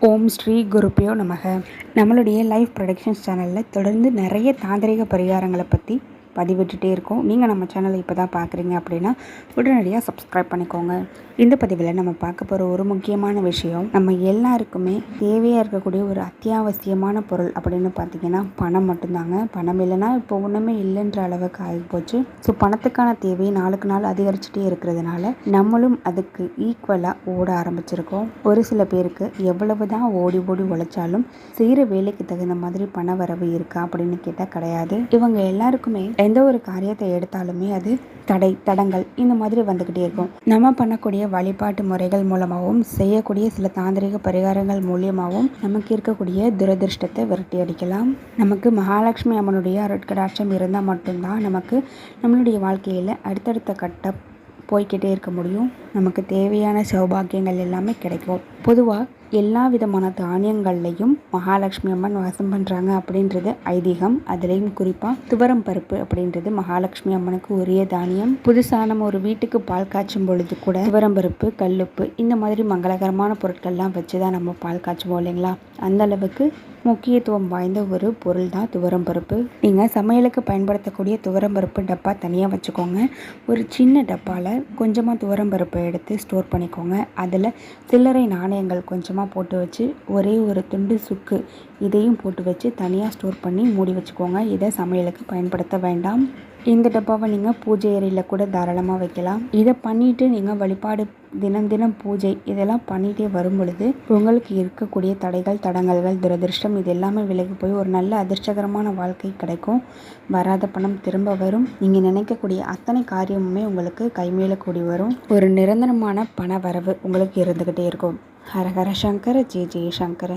ஓம் ஸ்ரீ குருப்பியோ நமக. நம்மளுடைய லைஃப் ப்ரொடக்ஷன்ஸ் சேனலில் தொடர்ந்து நிறைய தாந்திரிக பரிகாரங்களை பற்றி பதிவிட்டுட்டே இருக்கோம். நீங்கள் நம்ம சேனலை இப்போ தான் பார்க்குறீங்க அப்படின்னா உடனடியாக சப்ஸ்கிரைப் பண்ணிக்கோங்க. இந்த பதிவில் நம்ம பார்க்க போகிற ஒரு முக்கியமான விஷயம், நம்ம எல்லாருக்குமே தேவையாக இருக்கக்கூடிய ஒரு அத்தியாவசியமான பொருள் அப்படின்னு பார்த்திங்கன்னா பணம் மட்டும்தாங்க. பணம் இல்லைன்னா இப்போ ஒன்றுமே இல்லைன்ற அளவுக்கு ஆகிப்போச்சு. ஸோ பணத்துக்கான தேவை நாளுக்கு நாள் அதிகரிச்சுட்டே இருக்கிறதுனால நம்மளும் அதுக்கு ஈக்குவலாக ஓட ஆரம்பிச்சிருக்கோம். ஒரு சில பேருக்கு எவ்வளவு தான் ஓடி ஓடி உழைச்சாலும் செய்கிற வேலைக்கு தகுந்த மாதிரி பண வரவு இருக்கா அப்படின்னு கேட்டால் கிடையாது. இவங்க எல்லாருக்குமே எந்த ஒரு காரியத்தை எடுத்தாலுமே அது தடங்கள் இந்த மாதிரி வந்துக்கிட்டே இருக்கும். நம்ம பண்ணக்கூடிய வழிபாட்டு முறைகள் மூலமாகவும் செய்யக்கூடிய சில தாந்திரிக பரிகாரங்கள் மூலியமாகவும் நமக்கு இருக்கக்கூடிய துரதிருஷ்டத்தை விரட்டி அடிக்கலாம். நமக்கு மகாலட்சுமி அம்மனுடைய அருட்கடாட்சம் இருந்தால் மட்டும்தான் நமக்கு நம்மளுடைய வாழ்க்கையில் அடுத்தடுத்த கட்டம் போய்கிட்டே இருக்க முடியும். நமக்கு தேவையான சௌபாகியங்கள் எல்லாமே கிடைக்கும். பொதுவாக எல்லா விதமான தானியங்கள்லையும் மகாலட்சுமி அம்மன் வாசம் பண்ணுறாங்க அப்படின்றது ஐதீகம். அதுலேயும் குறிப்பாக துவரம் பருப்பு அப்படின்றது மகாலட்சுமி அம்மனுக்கு உரிய தானியம். புதுசாக நம்ம ஒரு வீட்டுக்கு பால் காய்ச்சும் பொழுது கூட துவரம் பருப்பு, கல்லுப்பு இந்த மாதிரி மங்களகரமான பொருட்கள்லாம் வச்சு தான் நம்ம பால் காய்ச்சுவோம் இல்லைங்களா? அந்த அளவுக்கு முக்கியத்துவம் வாய்ந்த ஒரு பொருள் தான் துவரம் பருப்பு. நீங்கள் சமையலுக்கு பயன்படுத்தக்கூடிய துவரம் பருப்பு டப்பா தனியாக வச்சுக்கோங்க. ஒரு சின்ன டப்பாவில் கொஞ்சமாக துவரம் பருப்பை எடுத்து ஸ்டோர் பண்ணிக்கோங்க. அதில் சில்லறை நாணயங்கள் கொஞ்சமாக போட்டு வச்சு ஒரே ஒரு துண்டு சுக்கு இதையும் போட்டு வச்சு தனியாக ஸ்டோர் பண்ணி மூடி வச்சுக்கோங்க. இதை சமையலுக்கு பயன்படுத்த வேண்டாம். இந்த டப்பாவை நீங்கள் பூஜை அறையில் கூட தாராளமாக வைக்கலாம். இதை பண்ணிவிட்டு நீங்கள் வழிபாடு தினம் பூஜை இதெல்லாம் பண்ணிகிட்டே வரும் பொழுது உங்களுக்கு இருக்கக்கூடிய தடைகள், தடங்கல்கள், துரதிருஷ்டம் இது எல்லாமே விலகி போய் ஒரு நல்ல அதிர்ஷ்டகரமான வாழ்க்கை கிடைக்கும். வராத பணம் திரும்ப வரும். நீங்கள் நினைக்கக்கூடிய அத்தனை காரியமுமே உங்களுக்கு கைமேல கூடி வரும். ஒரு நிரந்தரமான பண வரவு உங்களுக்கு இருந்துக்கிட்டே இருக்கும். ஹரஹர சங்கர, ஜெய ஜெய சங்கர.